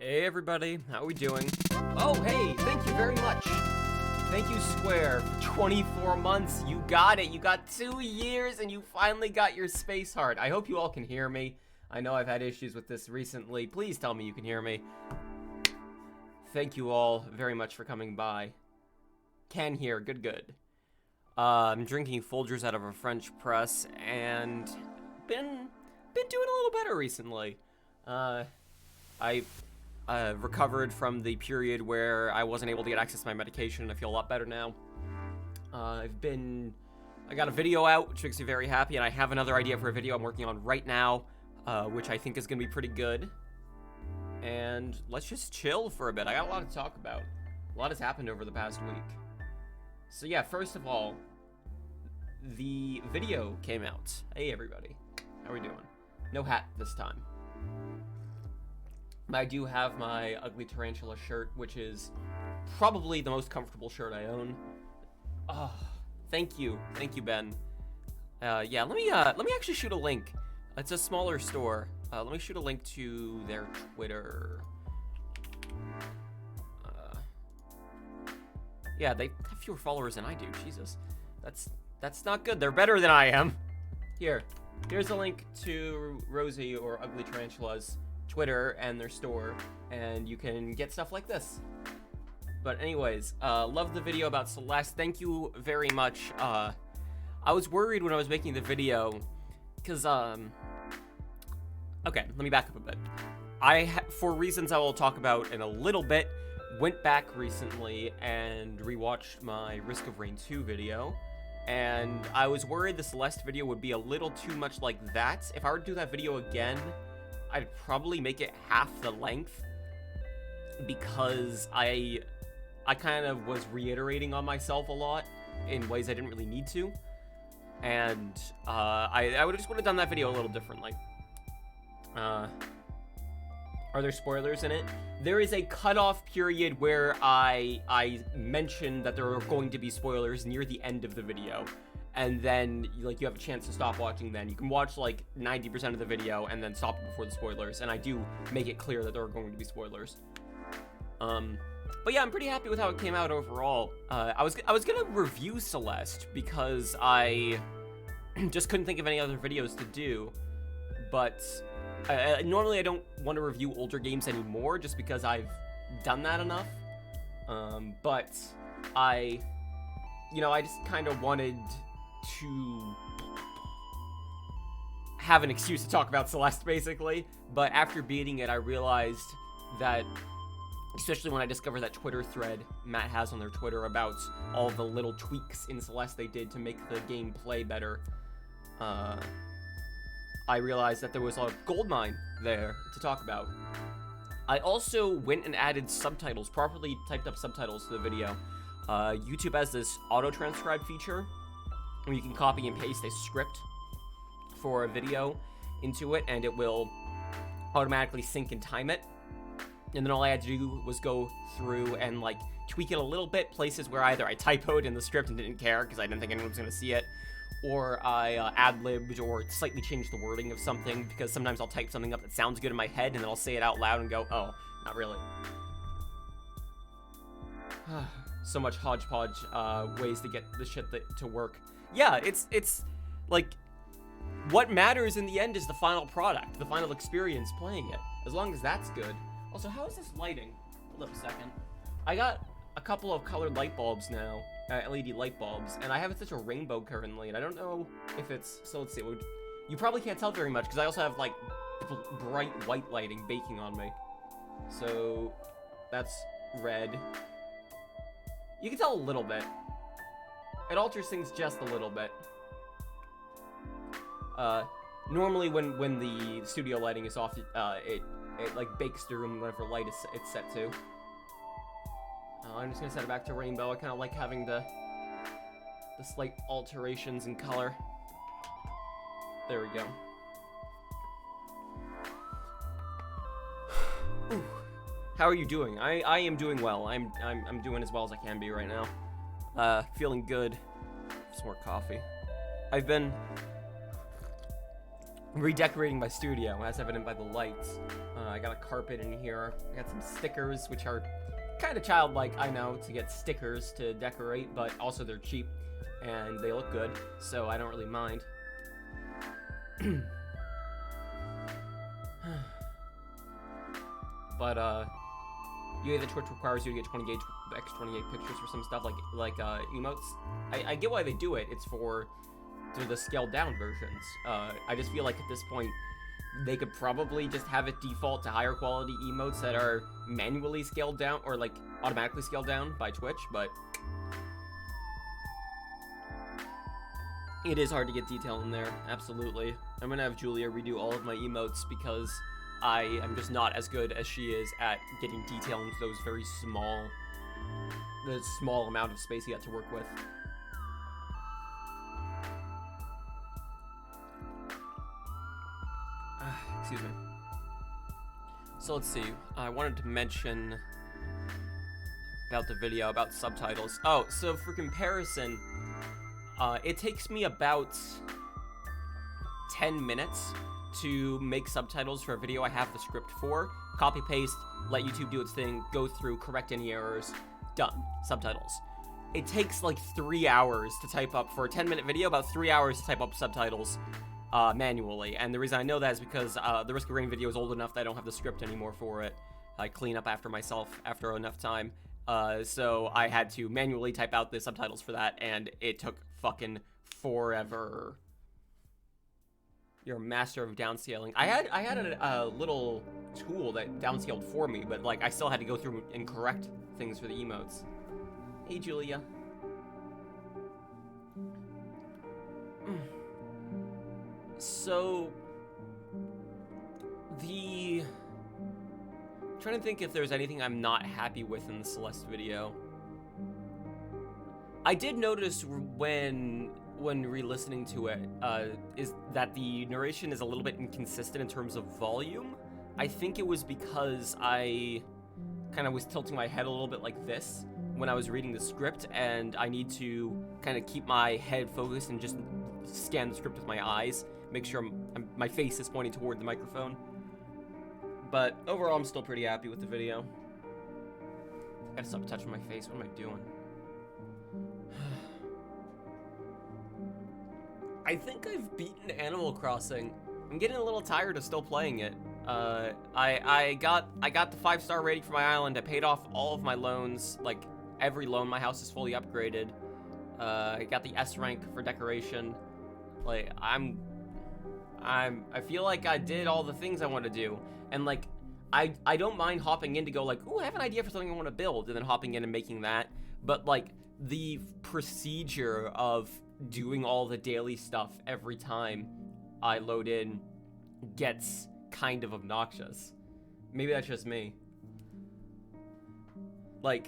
Hey everybody, how are we doing? Oh, hey, thank you very much. Thank you, Square, for 24 months. You got it. You got 2 years and you finally got your space heart. I hope you all can hear me. I know I've had issues with this recently. Please tell me you can hear me. Thank you all very much for coming by. Can hear, good. I'm drinking Folgers out of a French press and been doing a little better recently. I recovered from the period where I wasn't able to get access to my medication. I feel a lot better now. I got a video out, which makes me very happy, and I have another idea for a video I'm working on right now, which I think is going to be pretty good. And let's just chill for a bit. I got a lot to talk about. A lot has happened over the past week. So yeah, first of all, the video came out. Hey everybody, how are we doing? No hat this time. I do have my Ugly Tarantula shirt, which is probably the most comfortable shirt I own. Oh, thank you, Ben. Yeah, let me actually shoot a link. It's a smaller store. Let me shoot a link to their Twitter. Yeah, they have fewer followers than I do. Jesus, that's not good. They're better than I am. Here's a link to Rosie or Ugly Tarantula's Twitter and their store, and you can get stuff like this. But anyways, love the video about Celeste. Thank you very much. I was worried when I was making the video, because, okay, let me back up a bit. For reasons I will talk about in a little bit, went back recently and rewatched my Risk of Rain 2 video, and I was worried the Celeste video would be a little too much like that. If I were to do that video again, I'd probably make it half the length, because I kind of was reiterating on myself a lot in ways I didn't really need to, and I would just would have done that video a little differently. Are there spoilers in it? There is a cutoff period where I mentioned that there are going to be spoilers near the end of the video. And then, like, you have a chance to stop watching then. You can watch, like, 90% of the video and then stop it before the spoilers. And I do make it clear that there are going to be spoilers. But yeah, I'm pretty happy with how it came out overall. I was gonna review Celeste because I just couldn't think of any other videos to do. But normally I don't want to review older games anymore just because I've done that enough. But I just kind of wanted to have an excuse to talk about Celeste, basically. But after beating it, I realized that, especially when I discovered that Twitter thread Matt has on their Twitter about all the little tweaks in Celeste they did to make the game play better, I realized that there was a goldmine there to talk about. I also went and added subtitles, properly typed up subtitles to the video. YouTube has this auto-transcribe feature where you can copy and paste a script for a video into it, and it will automatically sync and time it. And then all I had to do was go through and, like, tweak it a little bit, places where either I typoed in the script and didn't care because I didn't think anyone was going to see it, or I ad-libbed or slightly changed the wording of something, because sometimes I'll type something up that sounds good in my head, and then I'll say it out loud and go, oh, not really. So much hodgepodge ways to get the shit to work. Yeah, it's like, what matters in the end is the final product, the final experience playing it, as long as that's good. Also, how is this lighting? Hold up a second. I got a couple of colored light bulbs now, LED light bulbs, and I have such a rainbow currently, and I don't know if it's, so let's see, you probably can't tell very much, because I also have, like, bright white lighting baking on me. So, that's red. You can tell a little bit. It alters things just a little bit. Normally when the studio lighting is off, it like bakes the room whatever light it's set to. I'm just gonna set it back to rainbow. I kind of like having the slight alterations in color. There we go. How are you doing? I am doing well. I'm doing as well as I can be right now. Feeling good. Some more coffee. I've been redecorating my studio, as evident by the lights. I got a carpet in here. I got some stickers, which are kind of childlike, I know, to get stickers to decorate, but also they're cheap and they look good, so I don't really mind. But the Twitch requires you to get 28 pictures for some stuff, like emotes. I get why they do it. It's for the scaled down versions. I just feel like at this point they could probably just have it default to higher quality emotes that are manually scaled down, or like automatically scaled down by Twitch, but it is hard to get detail in there, absolutely. I'm gonna have Julia redo all of my emotes because I am just not as good as she is at getting detail into those very the small amount of space you have to work with. Excuse me. So let's see, I wanted to mention about the video, about subtitles. Oh, so for comparison, it takes me about 10 minutes to make subtitles for a video I have the script for. Copy, paste, let YouTube do its thing, go through, correct any errors, done. Subtitles. It takes like 3 hours to type up, for a 10-minute video, about 3 hours to type up subtitles manually. And the reason I know that is because the Risk of Rain video is old enough that I don't have the script anymore for it. I clean up after myself after enough time. So I had to manually type out the subtitles for that, and it took fucking forever. You're a master of downscaling. I had a little tool that downscaled for me, but like I still had to go through and correct things for the emotes. Hey, Julia. So I'm trying to think if there's anything I'm not happy with in the Celeste video. I did notice when re-listening to it, is that the narration is a little bit inconsistent in terms of volume. I think it was because I kind of was tilting my head a little bit like this when I was reading the script, and I need to kind of keep my head focused and just scan the script with my eyes, make sure my face is pointing toward the microphone. But overall, I'm still pretty happy with the video. I gotta stop touching my face. What am I doing? I think I've beaten Animal Crossing. I'm getting a little tired of still playing it. I got the 5-star rating for my island. I paid off all of my loans, like every loan. My house is fully upgraded. I got the S rank for decoration. Like I feel like I did all the things I want to do, and like I don't mind hopping in to go like, ooh, I have an idea for something I want to build, and then hopping in and making that. But like the procedure of doing all the daily stuff every time I load in gets kind of obnoxious. Maybe that's just me. Like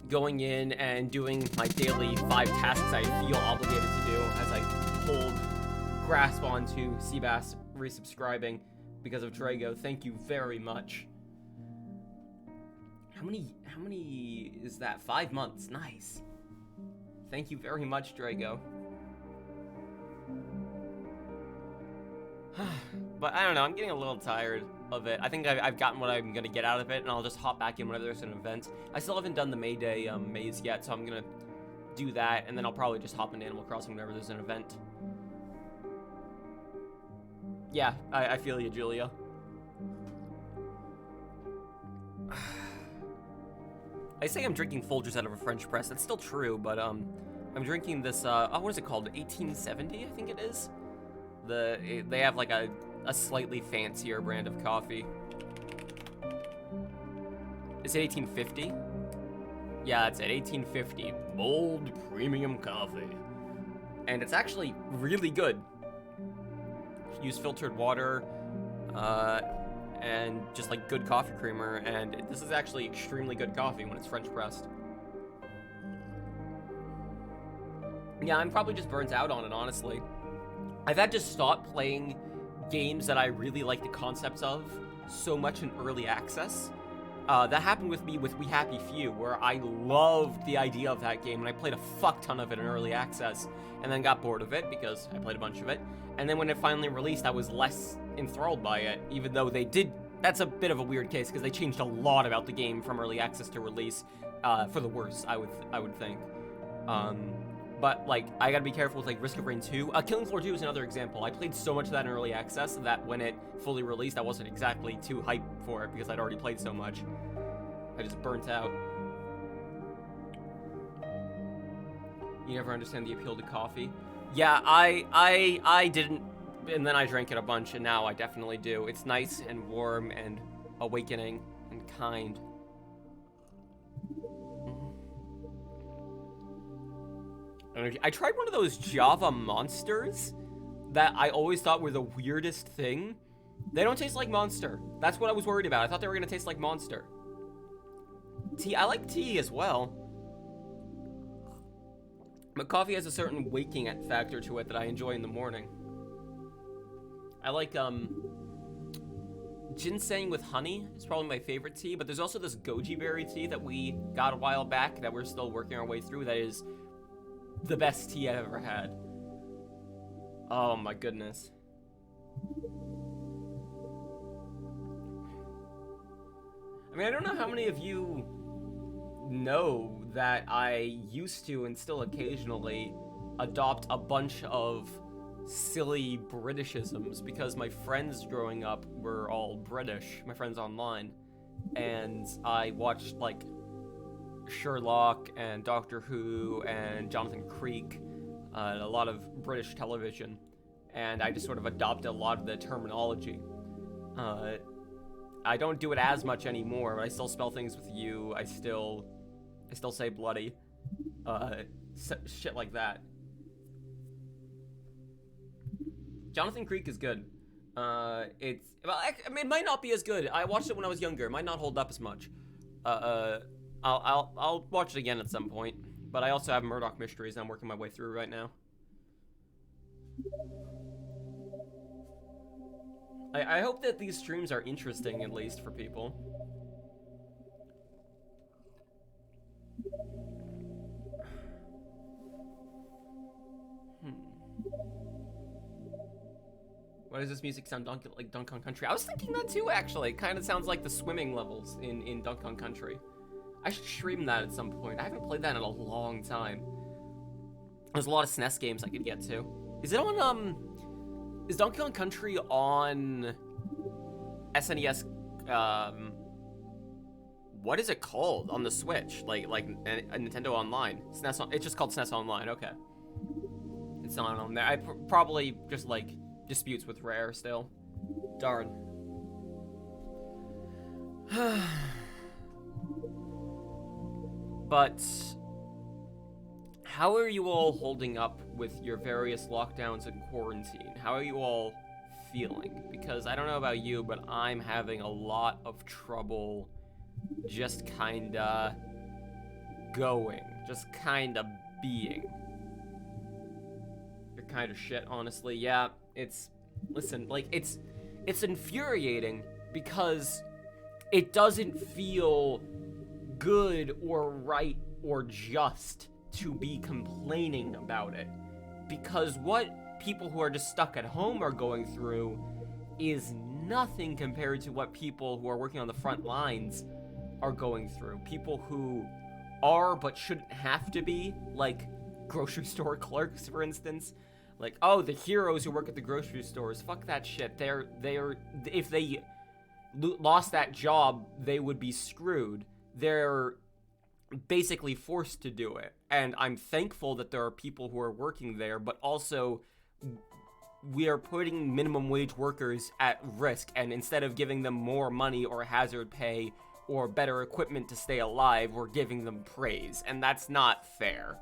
going in and doing my daily 5 tasks I feel obligated to do as I hold grasp onto Seabass resubscribing because of Drago. Thank you very much. How many is that? 5 months. Nice. Thank you very much, Drago. But I don't know, I'm getting a little tired of it. I think I've gotten what I'm gonna get out of it, and I'll just hop back in whenever there's an event. I still haven't done the May Day maze yet, so I'm gonna do that, and then I'll probably just hop into Animal Crossing whenever there's an event. Yeah, I feel you, Julia. I say I'm drinking Folgers out of a French press. That's still true, but I'm drinking this. Oh, what is it called? 1870, I think it is. They have like a slightly fancier brand of coffee. Is it 1850? Yeah, that's it. 1850 bold premium coffee, and it's actually really good. Use filtered water, and just like good coffee creamer, and this is actually extremely good coffee when it's French pressed. Yeah, I'm probably just burnt out on it, honestly. I've had to stop playing games that I really like the concepts of so much in early access. That happened with me with We Happy Few, where I loved the idea of that game, and I played a fuck ton of it in early access, and then got bored of it because I played a bunch of it. And then when it finally released, I was less enthralled by it, even though they did. That's a bit of a weird case because they changed a lot about the game from early access to release, for the worse, I would think. But like, I gotta be careful with like Risk of Rain 2. Killing Floor 2 is another example. I played so much of that in early access that when it fully released, I wasn't exactly too hyped for it because I'd already played so much. I just burnt out. You never understand the appeal to coffee? Yeah, I didn't, and then I drank it a bunch, and now I definitely do. It's nice and warm and awakening and kind. I tried one of those Java monsters that I always thought were the weirdest thing. They don't taste like Monster. That's what I was worried about. I thought they were gonna taste like Monster. Tea, I like tea as well. But coffee has a certain waking factor to it that I enjoy in the morning. I like, ginseng with honey is probably my favorite tea, but there's also this goji berry tea that we got a while back that we're still working our way through that is the best tea I've ever had. Oh my goodness. I mean, I don't know how many of you know that I used to and still occasionally adopt a bunch of silly Britishisms because my friends growing up were all British, my friends online, and I watched like Sherlock and Doctor Who and Jonathan Creek, a lot of British television, and I just sort of adopted a lot of the terminology. I don't do it as much anymore, but I still spell things with U. I still say bloody, shit like that. Jonathan Creek is good. Well, I mean, it might not be as good. I watched it when I was younger. It might not hold up as much. I'll watch it again at some point. But I also have Murdoch Mysteries I'm working my way through right now. I hope that these streams are interesting, at least, for people. Why does this music sound like Donkey Kong Country? I was thinking that too, actually. It kind of sounds like the swimming levels in Donkey Kong Country. I should stream that at some point. I haven't played that in a long time. There's a lot of SNES games I could get to. Is it on, is Donkey Kong Country on SNES, what is it called on the Switch? Like a Nintendo Online? SNES, it's just called SNES Online, okay. It's not on there. I probably just like disputes with Rare still. Darn. But how are you all holding up with your various lockdowns and quarantine? How are you all feeling? Because I don't know about you, but I'm having a lot of trouble just kinda going, just kinda being. You're kind of shit, honestly. Yeah, listen, like, it's infuriating because it doesn't feel good or right or just to be complaining about it. Because what people who are just stuck at home are going through is nothing compared to what people who are working on the front lines are going through. People who are but shouldn't have to be, like grocery store clerks, for instance. Like, oh, the heroes who work at the grocery stores, fuck that shit. They're if they lost that job, they would be screwed. They're basically forced to do it. And I'm thankful that there are people who are working there, but also we are putting minimum wage workers at risk, and instead of giving them more money or hazard pay or better equipment to stay alive, we're giving them praise, and that's not fair.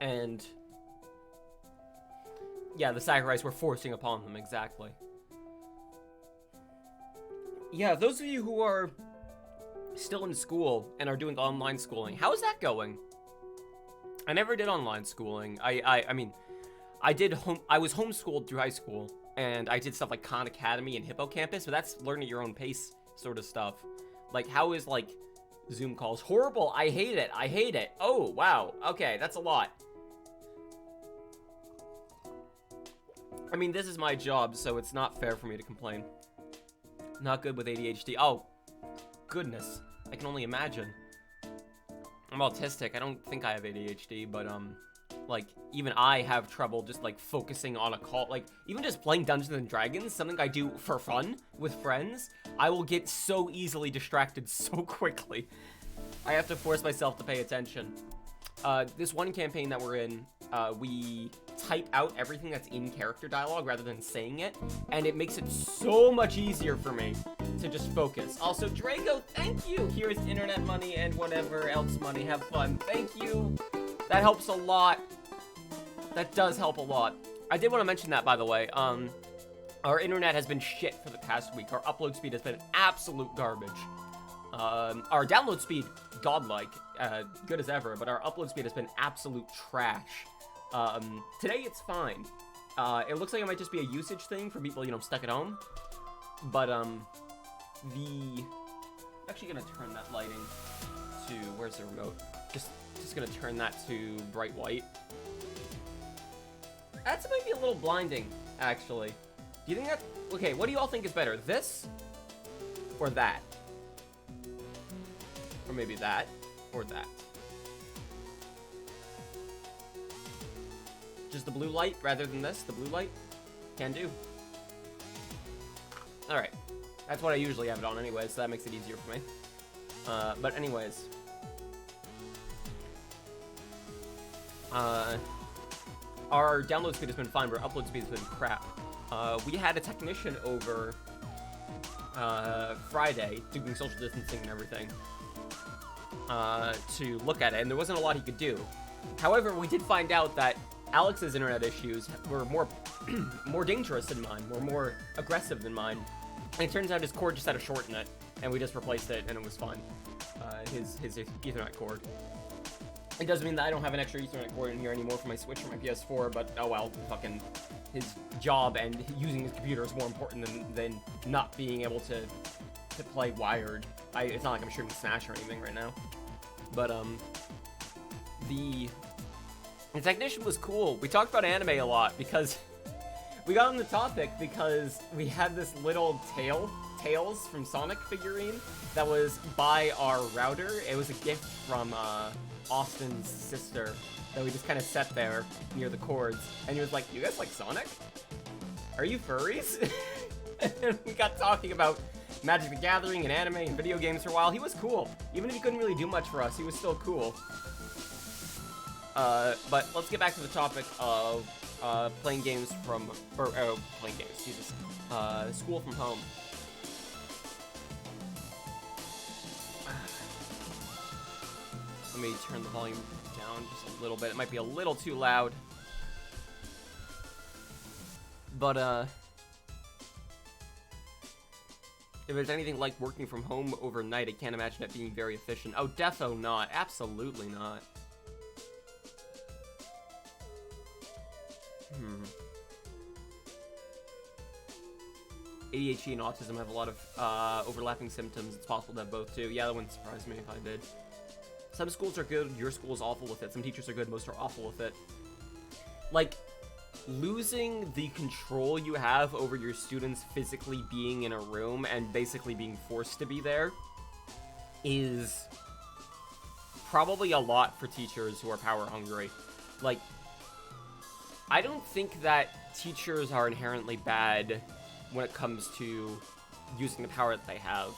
And yeah, the sacrifice we're forcing upon them, exactly. Yeah, those of you who are still in school and are doing online schooling, how is that going? I never did online schooling. I mean, I was homeschooled through high school, and I did stuff like Khan Academy and Hippocampus, but that's learn at your own pace sort of stuff. Like, how is, like, Zoom calls? Horrible. I hate it. I hate it. Oh, wow. Okay, that's a lot. I mean, this is my job, so it's not fair for me to complain. Not good with ADHD. Oh, goodness. I can only imagine. I'm autistic. I don't think I have ADHD, but, like, even I have trouble just, like, focusing on a call. Like, even just playing Dungeons and Dragons, something I do for fun with friends, I will get so easily distracted so quickly. I have to force myself to pay attention. This one campaign that we're in, we type out everything that's in character dialogue rather than saying it, and it makes it so much easier for me to just focus. Also, Drago, thank you! Here's internet money and whatever else money. Have fun. Thank you! That helps a lot. That does help a lot. I did want to mention that, by the way. Our internet has been shit for the past week. Our upload speed has been absolute garbage. Our download speed, godlike, good as ever, but our upload speed has been absolute trash. Today it's fine. It looks like it might just be a usage thing for people, you know, stuck at home. But, I'm actually gonna turn that lighting to, where's the remote? Just gonna turn that to bright white. That might be a little blinding, actually. Do you think that, okay, what do you all think is better? This? Or that? Or maybe that? Or that? Just the blue light rather than this? The blue light? Can do. Alright. That's what I usually have it on anyway, so that makes it easier for me. But anyways. Our download speed has been fine, but our upload speed has been crap. We had a technician over Friday, doing social distancing and everything, to look at it, and there wasn't a lot he could do. However, we did find out that Alex's internet issues were more dangerous than mine, were more aggressive than mine. And it turns out his cord just had a short in it, and we just replaced it, and it was fine. His Ethernet cord. It doesn't mean that I don't have an extra Ethernet cord in here anymore for my Switch or my PS4, but oh well, fucking his job and using his computer is more important than not being able to play wired. It's not like I'm streaming Smash or anything right now. But the technician was cool. We talked about anime a lot because we got on the topic because we had this little Tails from Sonic figurine that was by our router. It was a gift from Austin's sister that we just kind of set there near the cords, and he was like, "You guys like Sonic? Are you furries?" And we got talking about Magic the Gathering and anime and video games for a while. He was cool. Even if he couldn't really do much for us, he was still cool. But let's get back to the topic of playing games from, playing games, Jesus. School from home. Let me turn the volume down just a little bit. It might be a little too loud. But, if there's anything like working from home overnight, I can't imagine it being very efficient. Oh, defo not. Absolutely not. ADHD and autism have a lot of overlapping symptoms. It's possible to have both too. Yeah, that wouldn't surprise me if I did. Some schools are good, your school is awful with it. Some teachers are good, most are awful with it. Like, losing the control you have over your students physically being in a room and basically being forced to be there is probably a lot for teachers who are power hungry. Like, I don't think that teachers are inherently bad when it comes to using the power that they have.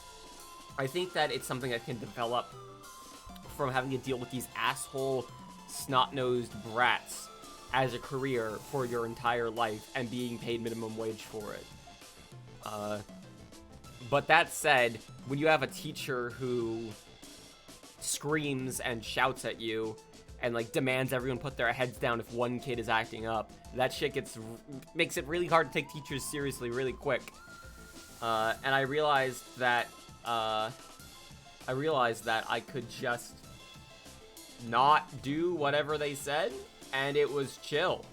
I think that it's something that can develop from having to deal with these asshole, snot-nosed brats as a career for your entire life and being paid minimum wage for it. But that said, when you have a teacher who screams and shouts at you and like demands everyone put their heads down if one kid is acting up, that shit makes it really hard to take teachers seriously really quick. And I realized that I could just not do whatever they said, and it was chill.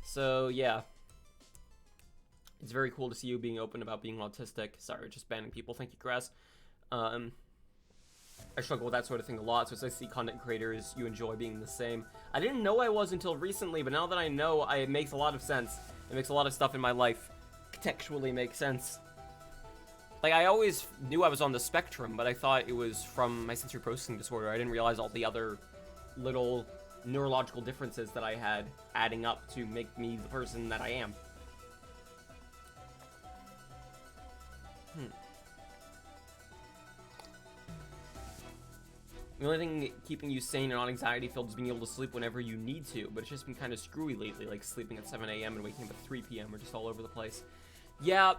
So, yeah. It's very cool to see you being open about being autistic. Sorry, just banning people. Thank you, Grass. I struggle with that sort of thing a lot, so as I see content creators, you enjoy being the same. I didn't know I was until recently, but now that I know, it makes a lot of sense. It makes a lot of stuff in my life contextually make sense. Like, I always knew I was on the spectrum, but I thought it was from my sensory processing disorder. I didn't realize all the other little neurological differences that I had adding up to make me the person that I am. The only thing keeping you sane and not anxiety-filled is being able to sleep whenever you need to, but it's just been kind of screwy lately, like sleeping at 7 a.m. and waking up at 3 p.m. or just all over the place. Yeah,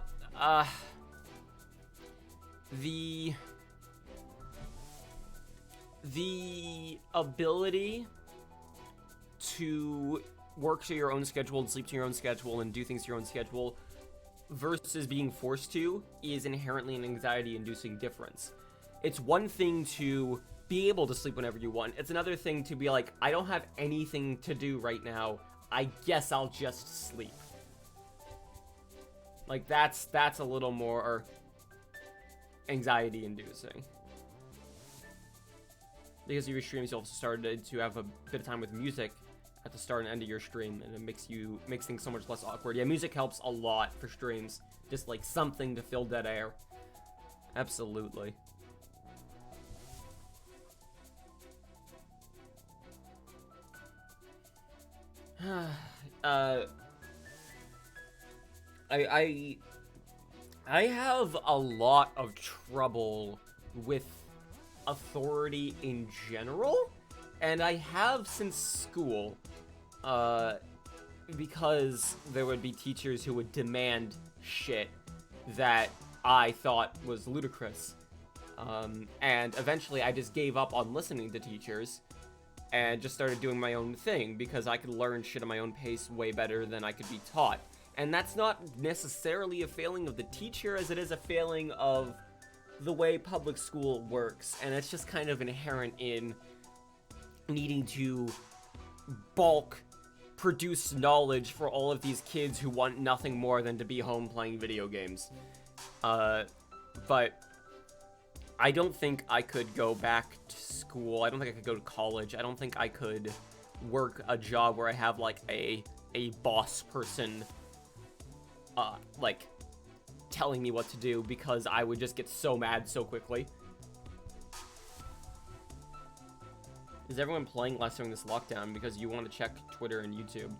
the ability to work to your own schedule and sleep to your own schedule and do things to your own schedule versus being forced to is inherently an anxiety-inducing difference. It's one thing to be able to sleep whenever you want. It's another thing to be like, I don't have anything to do right now. I guess I'll just sleep. Like, that's a little more anxiety-inducing. Because of your streams, you also started to have a bit of time with music at the start and end of your stream, and it makes things so much less awkward. Yeah, music helps a lot for streams. Just like something to fill dead air. Absolutely. I have a lot of trouble with authority in general, and I have since school, because there would be teachers who would demand shit that I thought was ludicrous, and eventually I just gave up on listening to teachers and just started doing my own thing because I could learn shit at my own pace way better than I could be taught. And that's not necessarily a failing of the teacher as it is a failing of the way public school works, and it's just kind of inherent in needing to bulk produce knowledge for all of these kids who want nothing more than to be home playing video games. But I don't think I could go back to school. I don't think I could go to college. I don't think I could work a job where I have, like, a boss person, like, telling me what to do, because I would just get so mad so quickly. Is everyone playing less during this lockdown because you want to check Twitter and YouTube?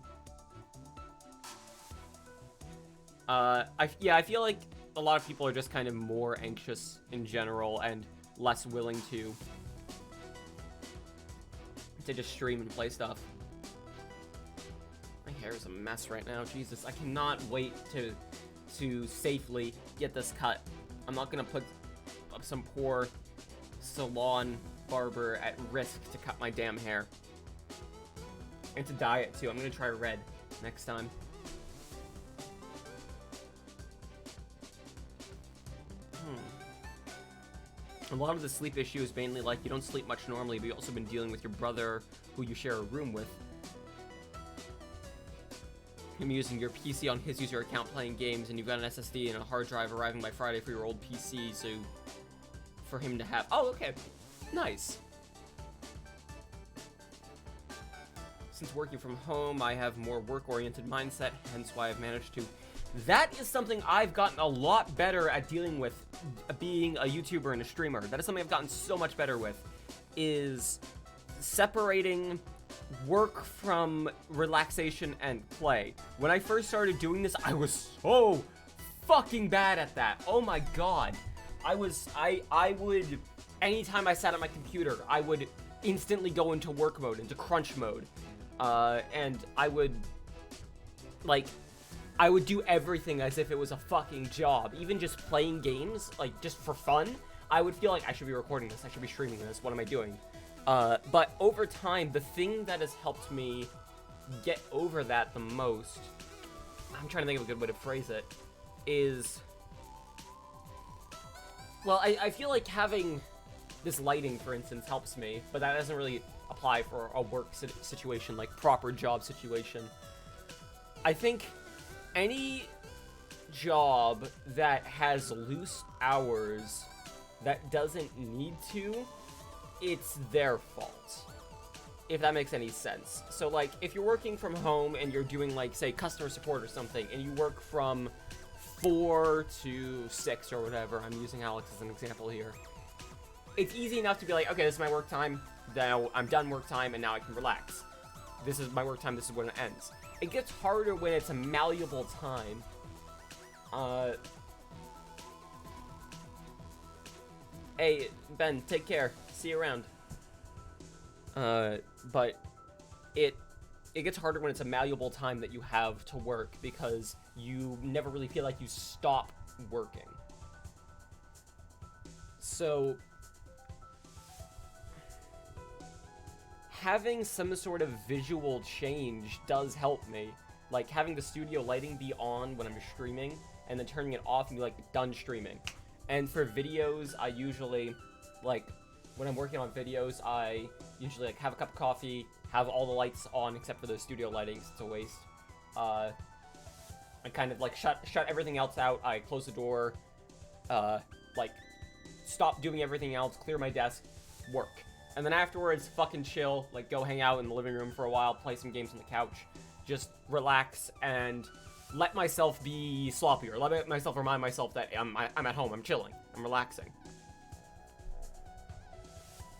Yeah, I feel like a lot of people are just kind of more anxious in general and less willing to just stream and play stuff. My hair is a mess right now. Jesus, I cannot wait to safely get this cut. I'm not gonna put some poor salon barber at risk to cut my damn hair. And to dye it too. I'm gonna try red next time. A lot of the sleep issue is mainly like you don't sleep much normally, but you've also been dealing with your brother who you share a room with. Him using your PC on his user account playing games, and you've got an SSD and a hard drive arriving by Friday for your old PC, so for him to have... Oh, okay. Nice. Since working from home, I have more work-oriented mindset, hence why I've managed to... That is something I've gotten a lot better at dealing with, being a YouTuber and a streamer. That is something I've gotten so much better with, is separating work from relaxation and play. When I first started doing this, I was so fucking bad at that. Oh my god. I would, anytime I sat at my computer, I would instantly go into work mode, into crunch mode. And I would do everything as if it was a fucking job. Even just playing games, like, just for fun, I would feel like I should be recording this, I should be streaming this, what am I doing? But over time, the thing that has helped me get over that the most, I'm trying to think of a good way to phrase it, is... Well, I feel like having this lighting, for instance, helps me, but that doesn't really apply for a work situation, like proper job situation. I think any job that has loose hours that doesn't need to, it's their fault, if that makes any sense. So, like, if you're working from home and you're doing, like, say, customer support or something, and you work from 4 to 6 or whatever, I'm using Alex as an example here, it's easy enough to be like, okay, this is my work time, now I'm done work time, and now I can relax. This is my work time, this is when it ends. It gets harder when it's a malleable time. Hey, Ben, take care. See you around. But it gets harder when it's a malleable time that you have to work, because you never really feel like you stop working. So having some sort of visual change does help me. Like, having the studio lighting be on when I'm streaming, and then turning it off and be like, done streaming. And for videos, I usually, like, when I'm working on videos, I usually, like, have a cup of coffee, have all the lights on except for the studio lighting, 'cause it's a waste. I kind of, like, shut everything else out, I close the door, like, stop doing everything else, clear my desk, work. And then afterwards, fucking chill, like, go hang out in the living room for a while, play some games on the couch, just relax, and let myself be sloppier. Let myself remind myself that I'm at home, I'm chilling, I'm relaxing.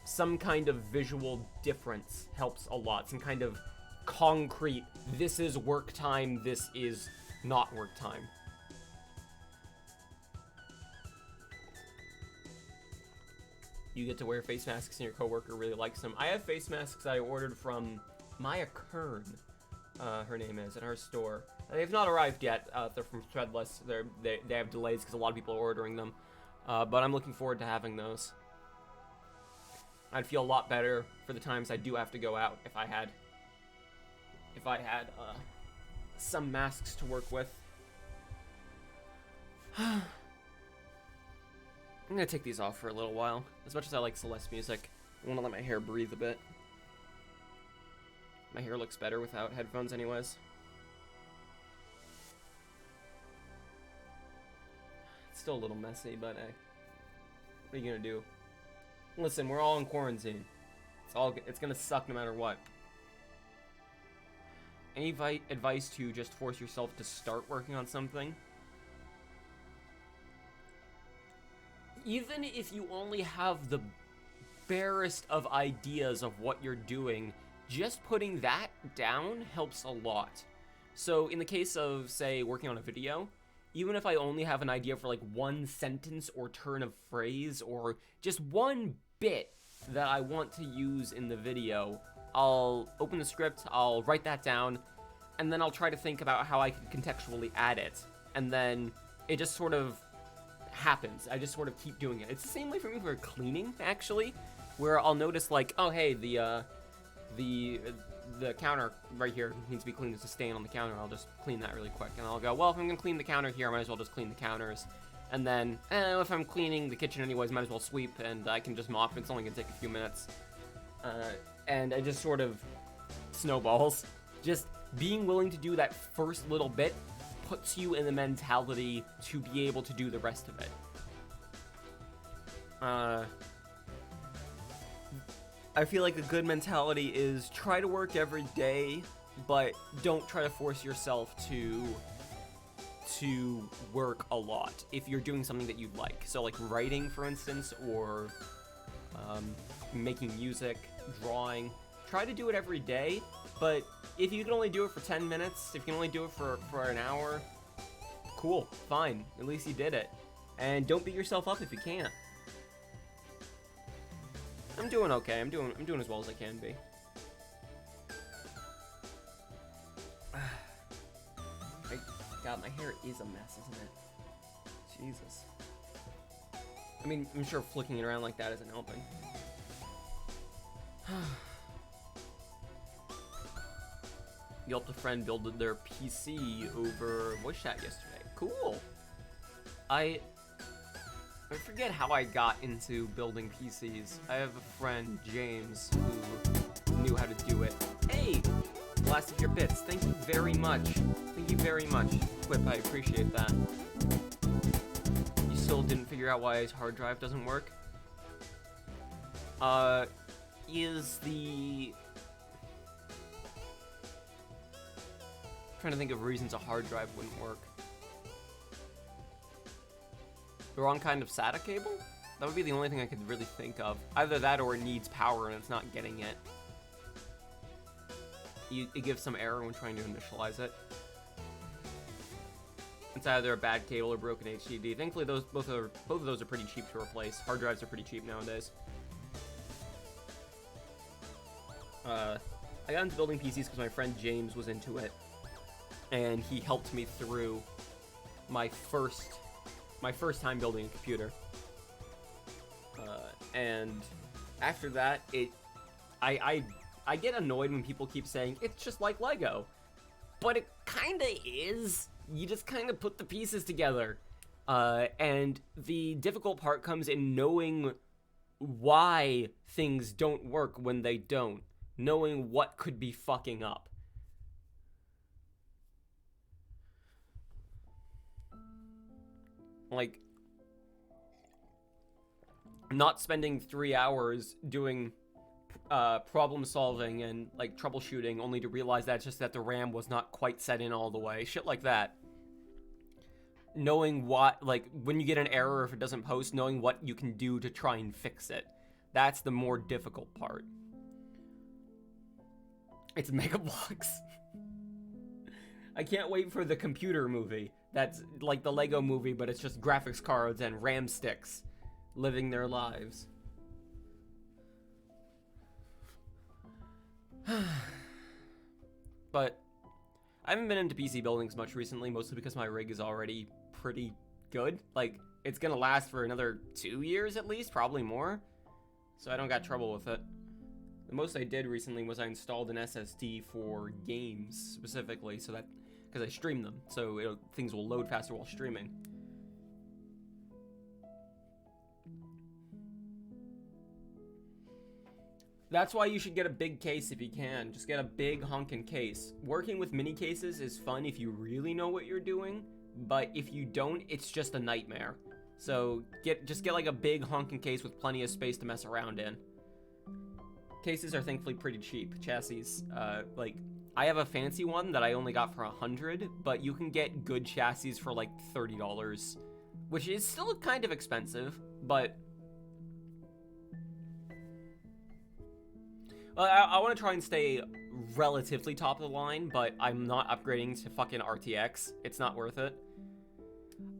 Some kind of visual difference helps a lot. Some kind of concrete, this is work time, this is not work time. You get to wear face masks and your coworker really likes them. I have face masks I ordered from Maya Kern, her name is, at her store. They've not arrived yet. They're from Threadless. They have delays because a lot of people are ordering them. But I'm looking forward to having those. I'd feel a lot better for the times I do have to go out if I had some masks to work with. I'm gonna take these off for a little while. As much as I like Celeste music, I want to let my hair breathe a bit. My hair looks better without headphones anyways. It's still a little messy, but hey, what are you gonna do? Listen, we're all in quarantine. It's gonna suck no matter what. Any advice to just force yourself to start working on something? Even if you only have the barest of ideas of what you're doing, just putting that down helps a lot. So in the case of, say, working on a video, even if I only have an idea for like one sentence or turn of phrase or just one bit that I want to use in the video, I'll open the script, I'll write that down, and then I'll try to think about how I can contextually add it. And then it just sort of happens. I just sort of keep doing it. It's the same way for me for cleaning, actually, where I'll notice like, oh hey, the counter right here needs to be cleaned. There's a stain on the counter. I'll just clean that really quick, and I'll go, well, if I'm gonna clean the counter here, I might as well just clean the counters. And then, if I'm cleaning the kitchen anyways, might as well sweep, and I can just mop. It's only gonna take a few minutes. And it just sort of snowballs. Just being willing to do that first little bit puts you in the mentality to be able to do the rest of it. I feel like a good mentality is try to work every day, but don't try to force yourself to work a lot if you're doing something that you like. So like writing, for instance, or making music, drawing. Try to do it every day, but if you can only do it for 10 minutes, if you can only do it for an hour, cool, fine. At least you did it. And don't beat yourself up if you can't. I'm doing okay. I'm doing as well as I can be. God, my hair is a mess, isn't it? Jesus. I mean, I'm sure flicking it around like that isn't helping. You helped a friend build their PC over voice chat yesterday. Cool. I forget how I got into building PCs. I have a friend, James, who knew how to do it. Hey! Last of your bits. Thank you very much. Thank you very much, Quip. I appreciate that. You still didn't figure out why his hard drive doesn't work? Is the... I'm trying to think of reasons a hard drive wouldn't work. The wrong kind of SATA cable? That would be the only thing I could really think of. Either that or it needs power and it's not getting it. It gives some error when trying to initialize it. It's either a bad cable or broken HDD. Thankfully, both of those are pretty cheap to replace. Hard drives are pretty cheap nowadays. I got into building PCs because my friend James was into it, and he helped me through my first time building a computer. And after that, I get annoyed when people keep saying, it's just like Lego. But it kinda is. You just kinda put the pieces together. And the difficult part comes in knowing why things don't work when they don't. Knowing what could be fucking up. Like, not spending 3 hours doing problem solving and like troubleshooting only to realize that it's just that the RAM was not quite set in all the way. Shit like that. Knowing what, like, when you get an error if it doesn't post, knowing what you can do to try and fix it. That's the more difficult part. It's Mega Bloks. I can't wait for the computer movie. That's like the Lego movie, but it's just graphics cards and RAM sticks living their lives. But I haven't been into PC buildings much recently, mostly because my rig is already pretty good. Like, it's gonna last for another 2 years at least, probably more. So I don't got trouble with it. The most I did recently was I installed an SSD for games, specifically, so that, because I stream them, so things will load faster while streaming. That's why you should get a big case if you can. Just get a big honkin' case. Working with mini cases is fun if you really know what you're doing, but if you don't, it's just a nightmare. So just get like a big honkin' case with plenty of space to mess around in. Cases are thankfully pretty cheap. Chassis, like, I have a fancy one that I only got for $100, but you can get good chassis for like $30, which is still kind of expensive, but I want to try and stay relatively top of the line, but I'm not upgrading to fucking RTX. It's not worth it.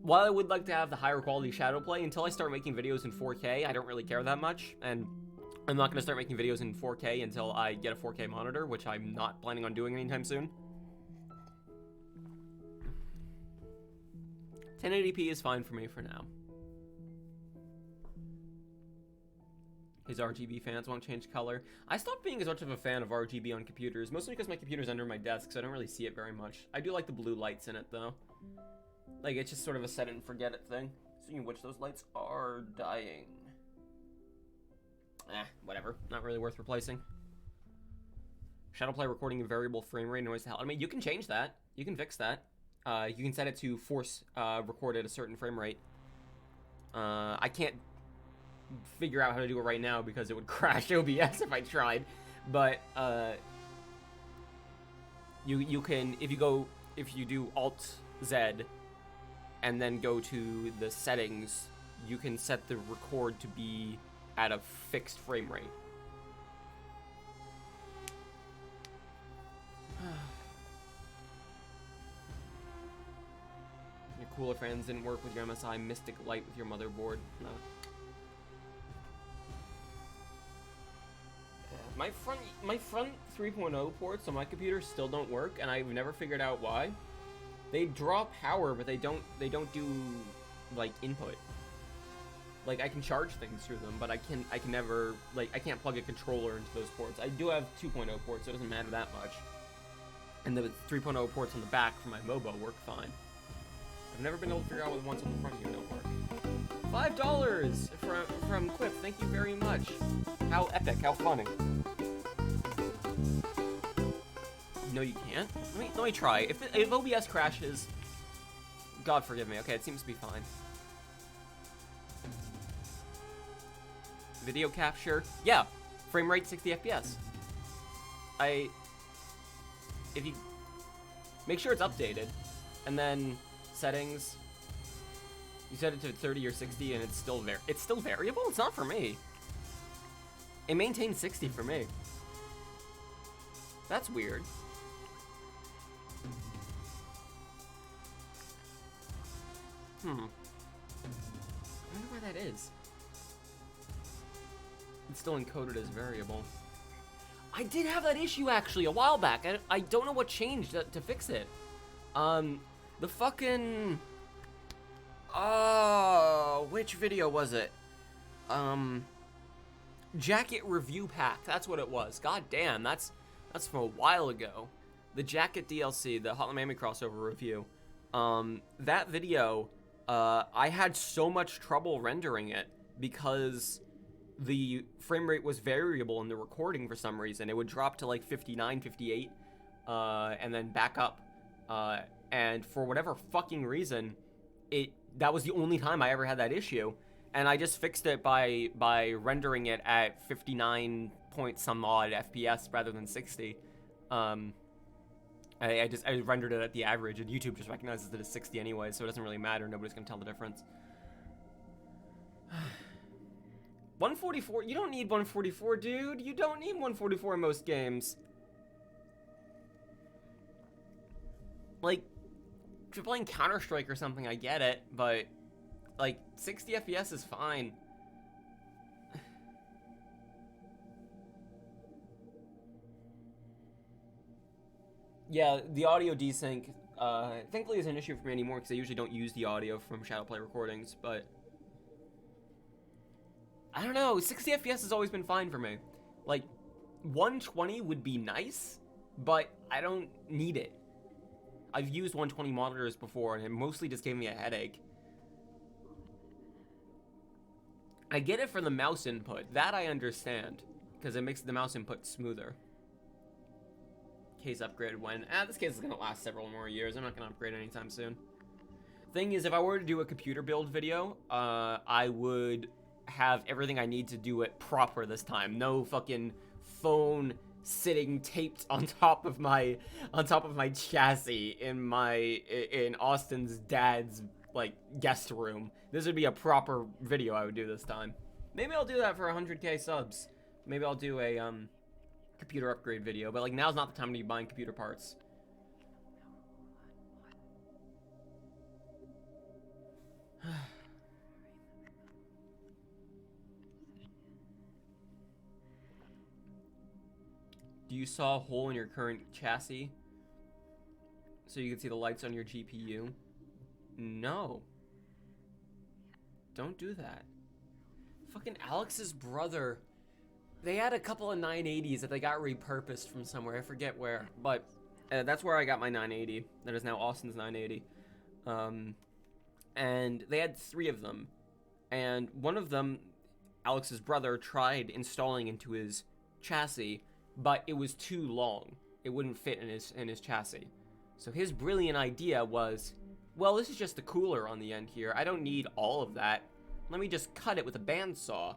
While I would like to have the higher quality shadow play, until I start making videos in 4K, I don't really care that much, and I'm not going to start making videos in 4K until I get a 4K monitor, which I'm not planning on doing anytime soon. 1080p is fine for me for now. His RGB fans won't change color. I stopped being as much of a fan of RGB on computers, mostly because my computer's under my desk, so I don't really see it very much. I do like the blue lights in it, though. Like, it's just sort of a set it and forget it thing. Speaking of which, those lights are dying. Whatever. Not really worth replacing. Shadowplay recording a variable frame rate noise to hell. I mean, you can change that. You can fix that. You can set it to force record at a certain frame rate. I can't figure out how to do it right now because it would crash OBS if I tried. But you can, if you do Alt Z and then go to the settings, you can set the record to be at a fixed frame rate. Your cooler fans didn't work with your MSI Mystic Light with your motherboard. No. My front 3.0 ports on my computer still don't work, and I've never figured out why. They draw power, but they don't do like input. Like, I can charge things through them, but I can never, like, I can't plug a controller into those ports. I do have 2.0 ports, so it doesn't matter that much. And the 3.0 ports on the back for my MOBA work fine. I've never been able to figure out what the ones on the front here don't work. $5 from Cliff, thank you very much. How epic, how funny. No, you can't? Let me try. If OBS crashes, God forgive me. Okay, it seems to be fine. Video capture, yeah, frame rate 60 FPS. If you make sure it's updated, and then settings, you set it to 30 or 60, and it's still variable. It's not for me. It maintains 60 for me. That's weird. I wonder why that is. It's still encoded as variable. I did have that issue actually a while back. I don't know what changed to fix it. The fucking... Oh, which video was it? Jacket review pack. That's what it was. God damn, that's from a while ago. The Jacket DLC, the Hotline Miami crossover review. That video, I had so much trouble rendering it because the frame rate was variable in the recording for some reason. It would drop to like 59, 58, and then back up. And for whatever fucking reason, that was the only time I ever had that issue. And I just fixed it by rendering it at 59 point some odd FPS rather than 60. I rendered it at the average, and YouTube just recognizes that it's 60 anyway, so it doesn't really matter. Nobody's gonna tell the difference. 144? You don't need 144, dude. You don't need 144 in most games. Like, if you're playing Counter-Strike or something, I get it, but like 60 FPS is fine. Yeah, the audio desync, thankfully isn't an issue for me anymore because I usually don't use the audio from Shadowplay recordings, but I don't know, 60 FPS has always been fine for me. Like, 120 would be nice, but I don't need it. I've used 120 monitors before, and it mostly just gave me a headache. I get it for the mouse input. That I understand, because it makes the mouse input smoother. Case upgrade when? This case is going to last several more years. I'm not going to upgrade anytime soon. Thing is, if I were to do a computer build video, I would have everything I need to do it proper this time. No fucking phone sitting taped on top of my chassis in Austin's dad's like guest room. This would be a proper video I would do this time. Maybe I'll do that for 100k subs. Maybe I'll do a computer upgrade video, but like now's not the time to be buying computer parts. Do you saw a hole in your current chassis so you can see the lights on your GPU? No. Don't do that. Fucking Alex's brother. They had a couple of 980s that they got repurposed from somewhere. I forget where, but that's where I got my 980. That is now Austin's 980. and they had 3 of them, and one of them, Alex's brother, tried installing into his chassis, but it was too long. It wouldn't fit in his chassis. So his brilliant idea was, well, this is just the cooler on the end here. I don't need all of that. Let me just cut it with a bandsaw.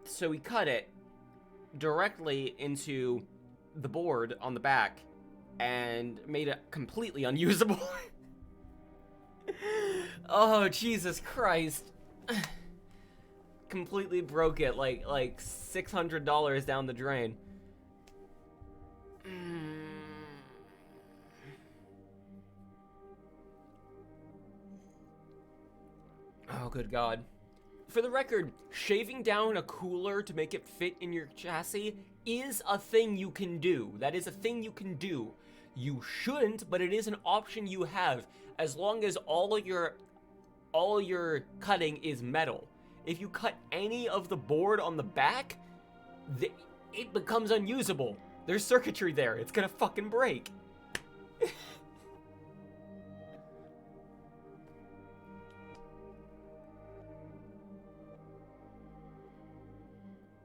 So he cut it directly into the board on the back and made it completely unusable. Oh, Jesus Christ. Completely broke it, like $600 down the drain. Oh, good God. For the record, shaving down a cooler to make it fit in your chassis is a thing you can do. That is a thing you can do. You shouldn't, but it is an option you have, as long as all your cutting is metal. If you cut any of the board on the back, it becomes unusable. There's circuitry there. It's gonna fucking break.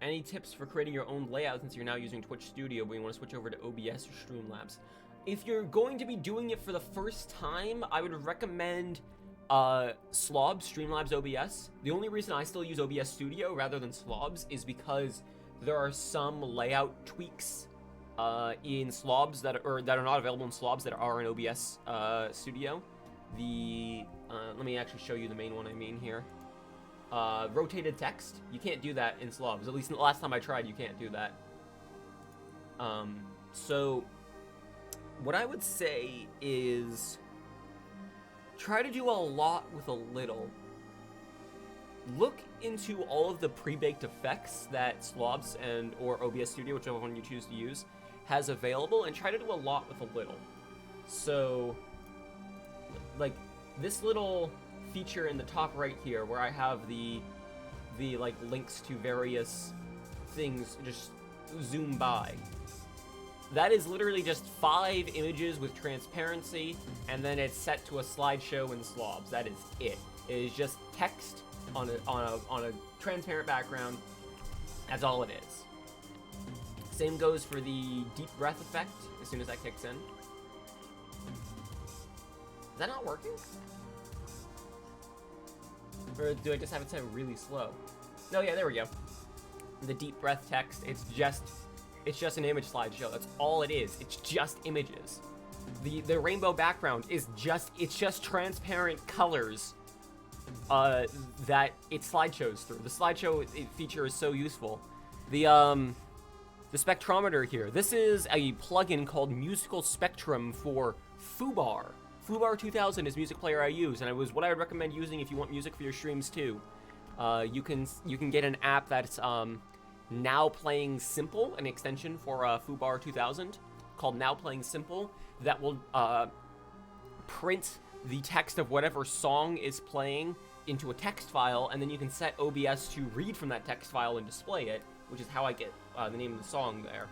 Any tips for creating your own layout since you're now using Twitch Studio but you want to switch over to OBS or Streamlabs? If you're going to be doing it for the first time, I would recommend Slobs, Streamlabs OBS. The only reason I still use OBS Studio rather than Slobs is because there are some layout tweaks in Slobs that are not available in Slobs that are in OBS Studio. Let me actually show you the main one I mean here. Rotated text, you can't do that in Slobs. At least the last time I tried, you can't do that. So what I would say is try to do a lot with a little. Look into all of the pre-baked effects that Slobs or OBS Studio, whichever one you choose to use, has available, and try to do a lot with a little. So, like, this little feature in the top right here where I have the like links to various things just zoom by. That is literally just 5 images with transparency, and then it's set to a slideshow in Slobs. That is it. It is just text on a transparent background. That's all it is. Same goes for the deep breath effect as soon as that kicks in. Is that not working? Or do I just have it set really slow? No, yeah, there we go. The deep breath text, it's just an image slideshow. That's all it is. It's just images. The rainbow background is just transparent colors that it slideshows through. The slideshow feature is so useful. The spectrometer here. This is a plugin called Musical Spectrum for Foobar. Foobar 2000 is music player I use, and it was what I would recommend using if you want music for your streams too. You can get an app that's Now Playing Simple, an extension for Foobar 2000 called Now Playing Simple, that will print the text of whatever song is playing into a text file, and then you can set OBS to read from that text file and display it, which is how I get the name of the song there.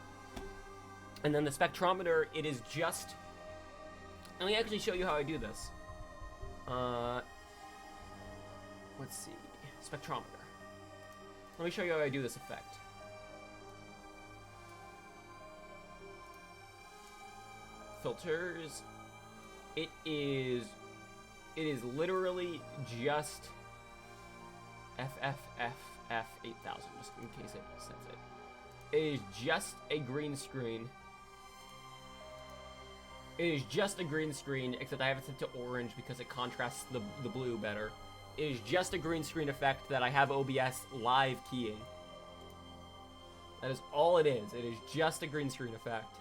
And then the spectrometer, it is just... Let me actually show you how I do this. Let's see. Spectrometer. Let me show you how I do this effect. Filters. It is literally just FFFF8000, just in case it sets it. It is just a green screen. It is just a green screen, except I have it set to orange because it contrasts the blue better. It is just a green screen effect that I have OBS live keying. That is all it is. It is just a green screen effect.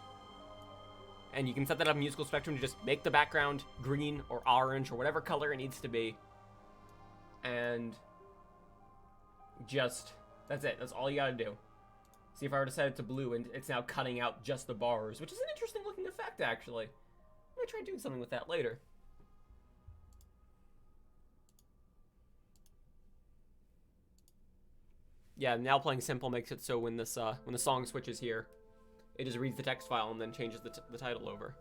And you can set that up in Musical Spectrum to just make the background green or orange or whatever color it needs to be. And just, that's it. That's all you gotta do. See, if I were to set it to blue, and it's now cutting out just the bars, which is an interesting looking effect, actually. I'm gonna try doing something with that later. Yeah, Now Playing Simple makes it so when this when the song switches here, it just reads the text file and then changes the title over.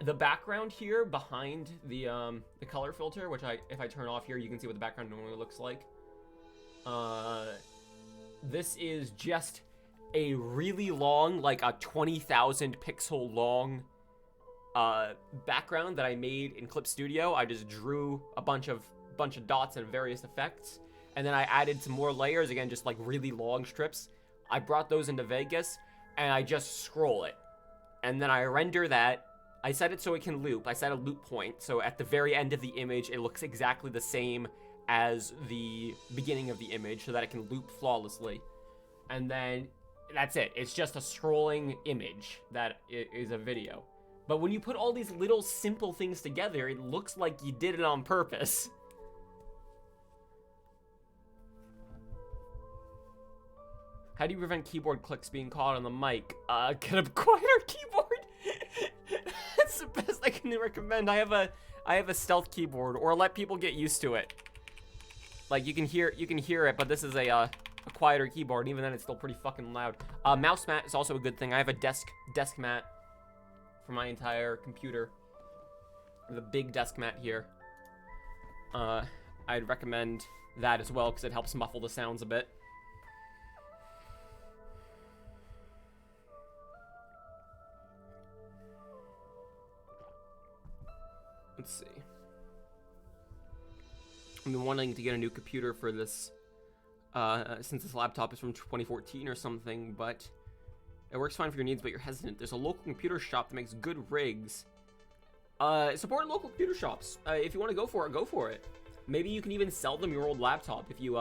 The background here behind the color filter, which if I turn off here, you can see what the background normally looks like. This is just a really long, like a 20,000 pixel long background that I made in Clip Studio. I just drew a bunch of dots and various effects, and then I added some more layers, again, just like really long strips. I brought those into Vegas, and I just scroll it. And then I render that. I set it so it can loop. I set a loop point, so at the very end of the image, it looks exactly the same as the beginning of the image, so that it can loop flawlessly. And then that's it. It's just a scrolling image that is a video. But when you put all these little simple things together, it looks like you did it on purpose. How do you prevent keyboard clicks being caught on the mic? Get a quieter keyboard. That's the best I can recommend. I have a stealth keyboard, or let people get used to it. Like you can hear it, but this is a quieter keyboard, and even then it's still pretty fucking loud. Mouse mat is also a good thing. I have a desk mat for my entire computer. The big desk mat here. I'd recommend that as well because it helps muffle the sounds a bit. Let's see. I've been wanting to get a new computer for this, since this laptop is from 2014 or something, but it works fine for your needs, but you're hesitant. There's a local computer shop that makes good rigs. Support local computer shops. If you want to go for it. Maybe you can even sell them your old laptop. If you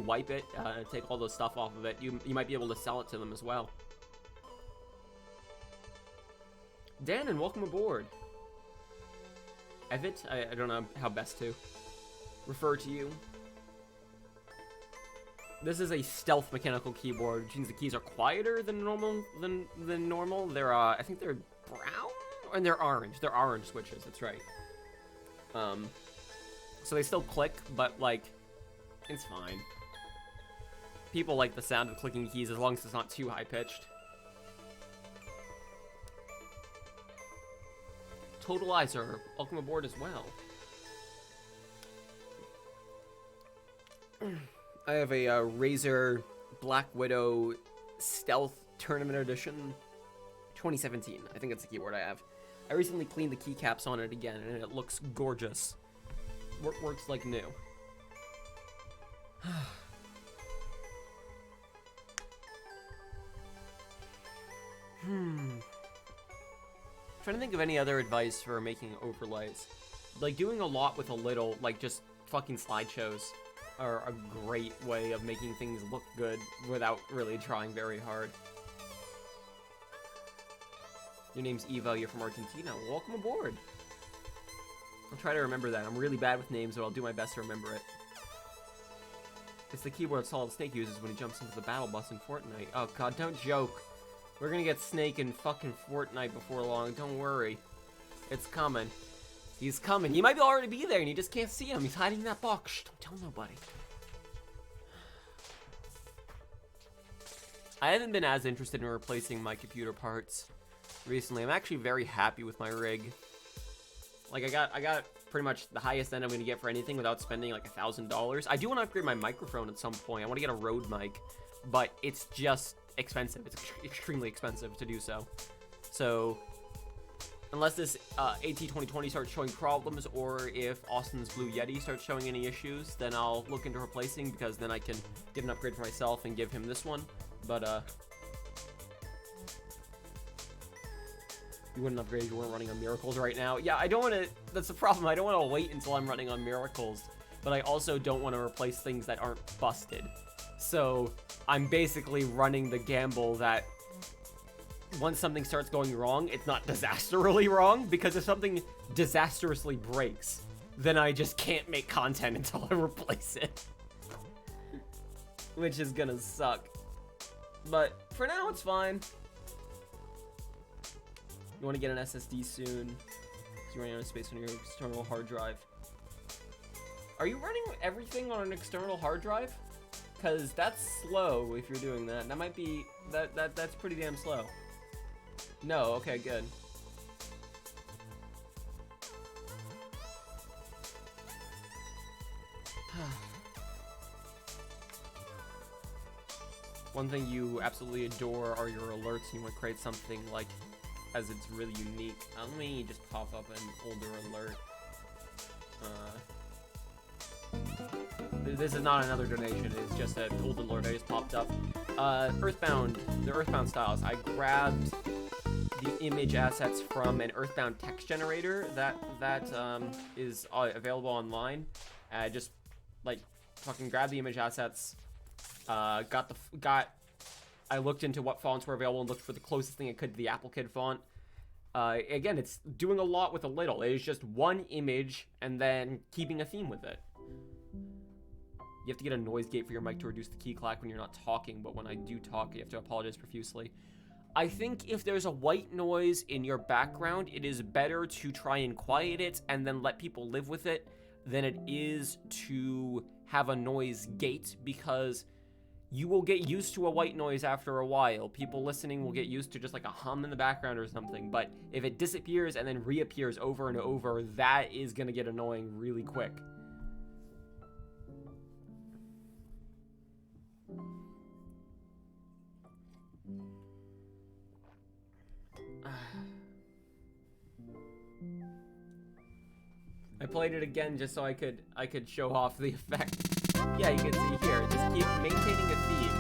wipe it, take all the stuff off of it, you might be able to sell it to them as well. Dan, and welcome aboard. Evit, I don't know how best to refer to you. This is a stealth mechanical keyboard, which means the keys are quieter than normal. They're I think they're brown, and they're orange. They're orange switches. That's right. So they still click, but like, it's fine. People like the sound of clicking keys as long as it's not too high pitched. Totalizer, welcome aboard as well. I have a Razer Black Widow Stealth Tournament Edition 2017. I think that's the keyboard I have. I recently cleaned the keycaps on it again, and it looks gorgeous. Works like new. Trying to think of any other advice for making overlays. Like, doing a lot with a little, like, just fucking slideshows are a great way of making things look good without really trying very hard. Your name's Eva, you're from Argentina. Welcome aboard. I'll try to remember that. I'm really bad with names, but I'll do my best to remember it. It's the keyboard Solid Snake uses when he jumps into the battle bus in Fortnite. Oh god, don't joke. We're gonna get Snake in fucking Fortnite before long, don't worry. It's coming. He's coming. He might already be there and you just can't see him. He's hiding in that box. Shh, don't tell nobody. I haven't been as interested in replacing my computer parts recently. I'm actually very happy with my rig. Like, I got pretty much the highest end I'm gonna get for anything without spending like $1,000. I do want to upgrade my microphone at some point. I want to get a Rode mic, but it's just expensive. It's extremely expensive to do so. So unless this AT2020 starts showing problems, or if Austin's Blue Yeti starts showing any issues, then I'll look into replacing, because then I can get an upgrade for myself and give him this one. But you wouldn't upgrade if you weren't running on Miracles right now. Yeah, I don't want to. That's the problem. I don't want to wait until I'm running on Miracles, but I also don't want to replace things that aren't busted. So I'm basically running the gamble that once something starts going wrong, it's not disastrously wrong, because if something disastrously breaks, then I just can't make content until I replace it. Which is gonna suck. But for now, it's fine. You want to get an SSD soon, because you're running out of space on your external hard drive. Are you running everything on an external hard drive? Because that's slow if you're doing that. That might be, that's pretty damn slow. No, okay, good. One thing you absolutely adore are your alerts. You want to create something like, as it's really unique. Let me just pop up an older alert. This is not another donation, it's just an old alert I just popped up. Earthbound, the Earthbound styles. I grabbed the image assets from an Earthbound text generator that is available online. Just like fucking grabbed the image assets. I looked into what fonts were available and looked for the closest thing I could to the Apple Kid font. Again, it's doing a lot with a little. It is just one image and then keeping a theme with it. You have to get a noise gate for your mic to reduce the key clack when you're not talking, but when I do talk, you have to apologize profusely. I think if there's a white noise in your background, it is better to try and quiet it and then let people live with it than it is to have a noise gate, because you will get used to a white noise after a while. People listening will get used to just like a hum in the background or something, but if it disappears and then reappears over and over, that is gonna get annoying really quick. I played it again just so I could show off the effect. Yeah, you can see here. Just keep maintaining a theme.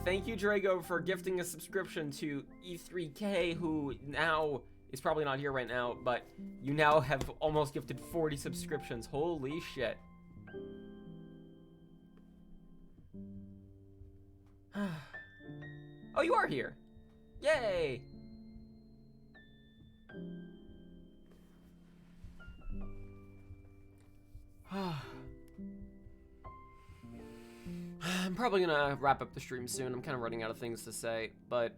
Thank you, Drago, for gifting a subscription to E3K, who now is probably not here right now, but you now have almost gifted 40 subscriptions. Holy shit. Oh, you are here. Yay. I'm probably gonna wrap up the stream soon. I'm kind of running out of things to say, but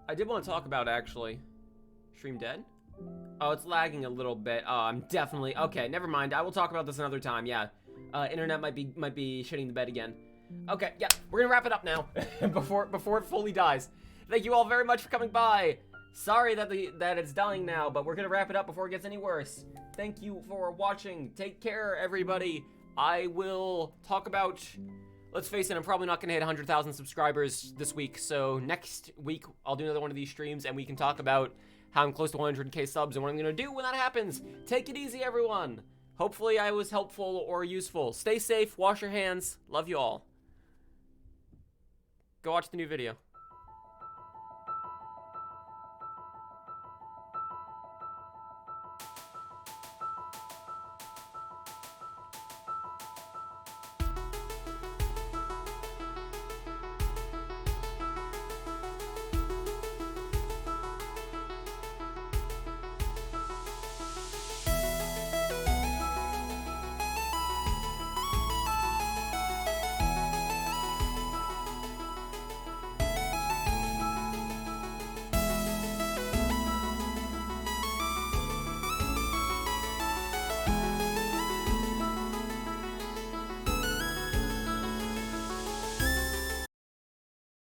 I did want to talk about, actually, stream dead? Oh, it's lagging a little bit. Oh, I'm definitely, okay, never mind. I will talk about this another time. Yeah, internet might be shitting the bed again. Okay, yeah, we're gonna wrap it up now before it fully dies. Thank you all very much for coming by. Sorry that it's dying now, but we're gonna wrap it up before it gets any worse. Thank you for watching. Take care, everybody. I will talk about, let's face it, I'm probably not gonna hit 100,000 subscribers this week, so next week I'll do another one of these streams and we can talk about how I'm close to 100k subs and what I'm gonna do when that happens. Take it easy, everyone. Hopefully I was helpful or useful. Stay safe, wash your hands. Love you all. Go watch the new video.